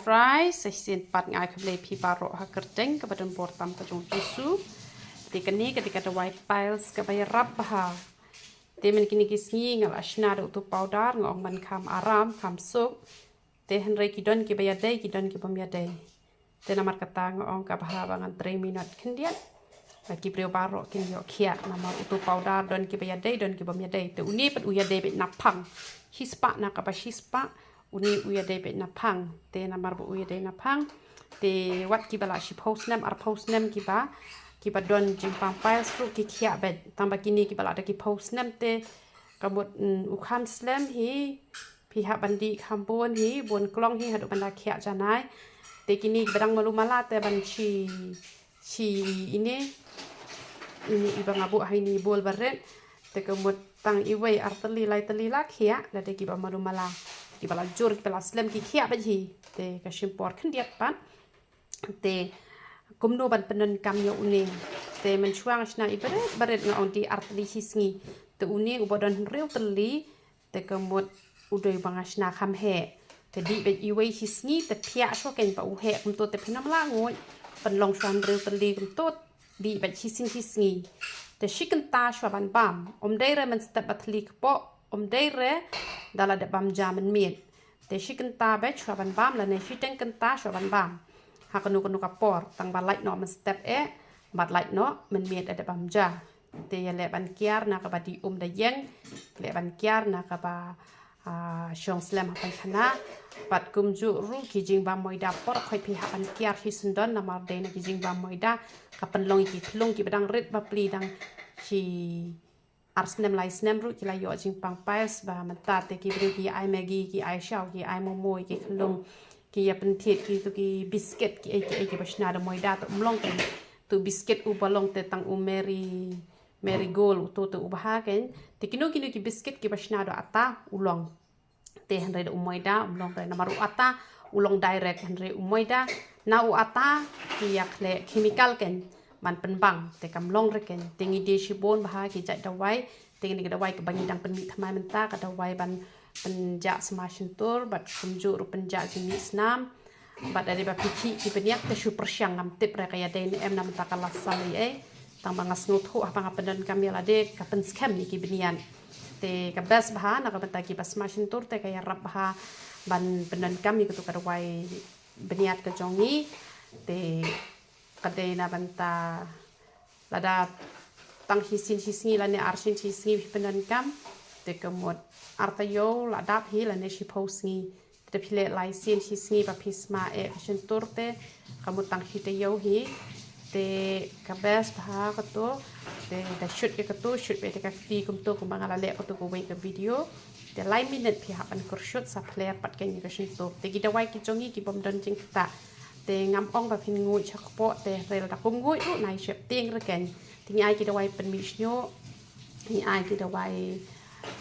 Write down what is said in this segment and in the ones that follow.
fries sin pat ngai kable pi baro ha kerjeng ke badan portam ke jong tisu tikani ketika the white piles ke bay rap ha temen kini kisngi ngal ashna do tu powder ngong man kam aram kam suk te henry kidon ki bayadai kidon ki pamyadai te namar kata ngong ka baha bangan 3 minit kendian lagi brio baro kin yo kia namar tu powder don ki bayadai don ki pamyadai te uni pat uyadai bet napang hispa na ka ba hispa uni uyadai bet napang te namar bu uyadai napang te wat ki bala shi post nem ar post nem ki ba don jimpang piles fruit ki kia bet tambah kini ki bala ada ki post nem te kabut ukhan slam hi pihak bandi kampun hi bon klong hi hadu banda kia janai te kini bedang malu mala te ban chi ini ibang abu hai ni bol baret te kemut tang iwei arteli lai teli la kia la te ki ba malu mala ki bala jur ki bala slam ki kia bet hi te ka shimpor kendiat pan te kumno ban penen kam yo uning te menchuang sna ibaret baret ngong di arteli hisngi te uning ubodon rew teli te kemut udoi bangasna kam he te di bet iwei hisngi te pia so ken pa u he kum to te phenam la ngoi pan long swan rew teli kum to di bet hisngi te shiken ta shwa ban bam om dei re men step batli po om dei re dala de bam jaman miet te shiken ta bet shwa ban bam la ne shiten kan ta shwa ban bam hakanu kanu kapor tang balait no men step bat light no men miet ada bam ja te le ban kiar na ka badi da yeng le ban kiar na ka ba shong slam pan khana pat kumju ru ki jing ba moida por khoi pi ha ban kiar hi sundon na mar de na ki jing ba moida ka pan long ki thlong ki badang ret ba pli dang hi arsnem lai snem ru ki la yo jing pang pais ba man ta te ki bru ki ai magi ki ai shao ki ai momo ki thlong ki ya pen thiet ki tu ki biscuit ki basna da moida to umlong ken tu biscuit u balong te tang u mary gold to ubaha ken te kinu ki biscuit ki basna do ata ulong te henre da moida umlong re namaru ata ulong direct henre moida na u ata ki ya kle chemical ken man penbang te kamlong re ken tingi de shibon baha ki jat da wai tingi da wai ke bangi dang pen mi thamai menta ka da wai ban penja smashin tur bat kumju ru penja jenis nam bat dari ba pici ki penyak te super syang ngam tip re kaya den em nam ta kala sali tang bangas nguthu apa ngapen kami lade kapen scam ni ki benian te ka bas baha na ka benta ki bas smashin tur te kaya rap baha ban penan kami kutu ka wai beniat ke jongi te kade na benta lada tang hisin lane arsin hisin penan kam te kemut artayo la dap hi la ne shi posngi te pile lai sin shi sngi ba pisma shin turte kamu tang hi te yo hi te kabes ba ka to te da shoot ke to shoot be te ka ti kum to kum bangala le ko to ko wei ka video te lai minute pi ha pan kur shoot sa player pat ke ni ka shin to te gi da wai ki jongi ki bom don jing ta te ngam ong ba phin ngui chak po te rel da kum ngui ru nai shep ting re ken ti ai ki da wai pen mi snyo ni ai ki da wai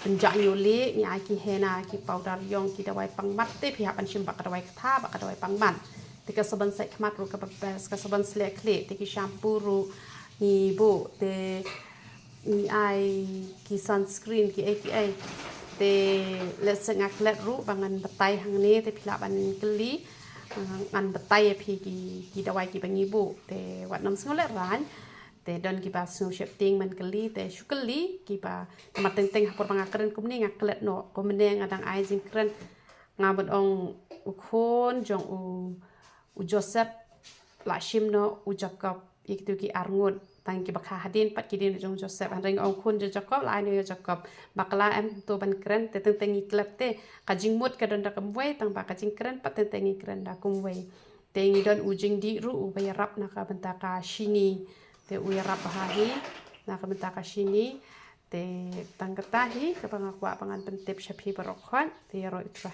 penjak yuli ni ai ki hena ki powder yong ki dawai pangmat te pihak pan shim bak dawai kथा bak dawai pangman te ka saban sai khmat ru ka bes ka saban sle kle te ki shampoo ru ni bu te ni ai ki sunscreen ki AKA te let's ngak let ru bangan batai hang ni te phila ban kli ngan batai phi ki dawai ki bangi bu te wat nam sngole ran te don ki ba snu shep ting man kali te shukali ki ba mateng teng hapor pangakren kumni ngaklet no komne ngadang ai jing kren ngabot ong ukhon jong u Joseph la shim no u Jacob iktu ki arngut tang ki bakha hadin pat ki din jong Joseph an reng ong khon Jacob la ne Jacob bakla em to ban kren te teng teng klep te ka jing mut ka don da kumwei tang ba ka jing kren pat teng teng kren da kumwei te ngi don u jing di ru u bayarap na ka benta ka shini te uyarap bahahi na kamenta kasini te tangkatahi kapang akwa pangan pentip syapi barokhan te yaro itra